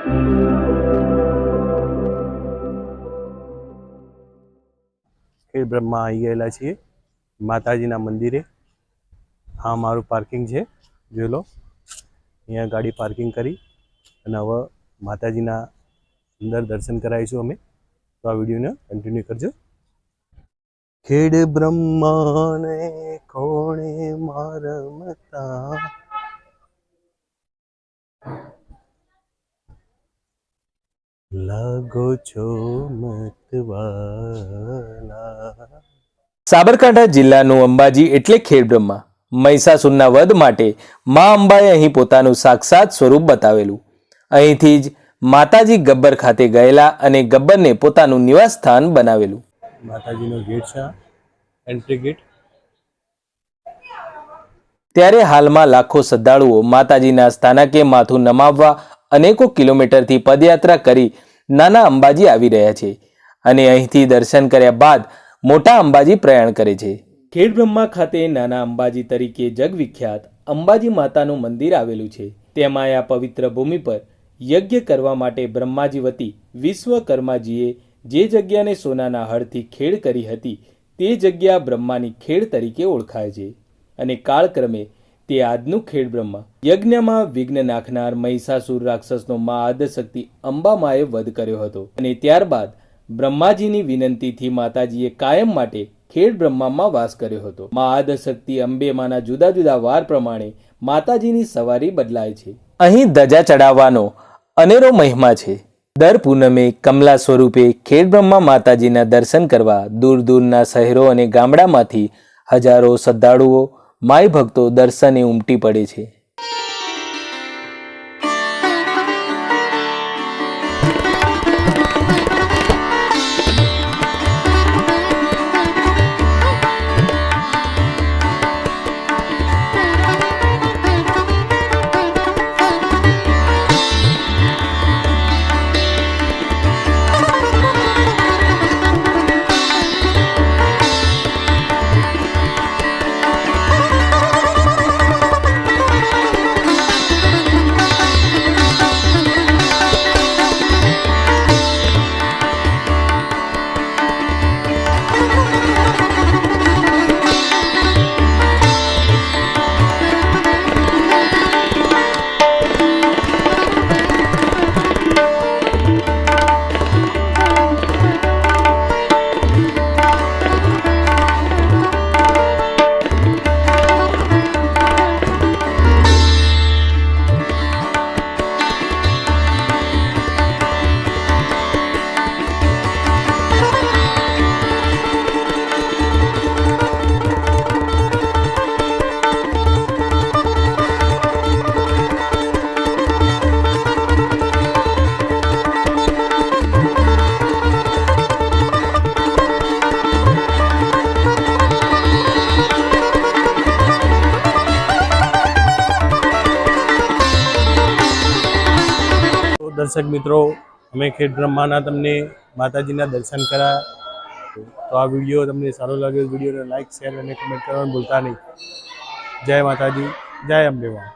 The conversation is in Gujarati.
ખેડ બ્રહ્મા આવી ગયેલા છીએ માતાજીના મંદિરે। આ મારું પાર્કિંગ છે, જોઈ લો। અહીંયા ગાડી પાર્કિંગ કરી અને હવે માતાજીના અંદર દર્શન કરાવીશું અમે। તો આ વિડીયોને કન્ટિન્યુ કરજો। ખેડ બ્રહ્માને કોણે મારમતા, લાગો છો મતવાલા। સાબરકાંઠા જિલ્લાનું અંબાજી એટલે ખેડ બ્રહ્મા। મહિષાસુરના વધ માટે મા અંબાએ અહીં પોતાનું સાક્ષાત સ્વરૂપ બતાવેલું। અહીંથી જ માતાજી ગબ્બર ખાતે ગયેલા અને ગબ્બરને પોતાનું નિવાસ સ્થાન બનાવેલું। માતાજીનો ગેટ છે, એન્ટ્રી ગેટ। ત્યારે હાલમાં લાખો શ્રદ્ધાળુઓ માતાજીના સ્થાનકે માથું નમાવવા અનેકો કિલોમીટરથી પદયાત્રા કરી નાના અંબાજી આવી રહ્યા છે અને અહીંથી દર્શન કર્યા બાદ મોટા અંબાજી પ્રયાણ કરે છે। ખેડ બ્રહ્મા ખાતે નાના અંબાજી તરીકે જગવિખ્યાત અંબાજી માતાનું મંદિર આવેલું છે। તેમાં આ પવિત્ર ભૂમિ પર યજ્ઞ કરવા માટે બ્રહ્માજી વતી વિશ્વકર્માજીએ જે જગ્યાને સોનાના હળથી ખેડ કરી હતી તે જગ્યા બ્રહ્માની ખેડ તરીકે ઓળખાય છે અને કાળક્રમે તે આજનું ખેડ બ્રહ્મા। યજ્ઞમાં વિઘ્ન નાખનાર મહિષાસુર રાક્ષસનો મા આદ્યશક્તિ અંબામાએ વધ કર્યો હતો અને ત્યારબાદ બ્રહ્માજીની વિનંતીથી માતાજીએ કાયમ માટે ખેડ બ્રહ્મામાં વાસ કર્યો હતો। મા આદ્યશક્તિ અંબેમાના જુદા જુદા વાર પ્રમાણે માતાજીની સવારી બદલાય છે। અહીં ધજા ચડાવવાનો અનેરો મહિમા છે। દર પૂનમે કમલા સ્વરૂપે ખેડ બ્રહ્મા માતાજીના દર્શન કરવા દૂર દૂરના શહેરો અને ગામડામાંથી હજારો શ્રદ્ધાળુઓ માય ભક્તો દર્શને ઉમટી પડે છે। દર્શક મિત્રો, અમે ખેડ બ્રહ્માના તમને માતાજીના દર્શન કર્યા। તો આ વિડીયો તમને સારો લાગ્યો, વિડીયોને લાઈક, શેર અને કમેન્ટ કરવાનું ભૂલતા નહીં। જય માતાજી, જય અંબેમાં।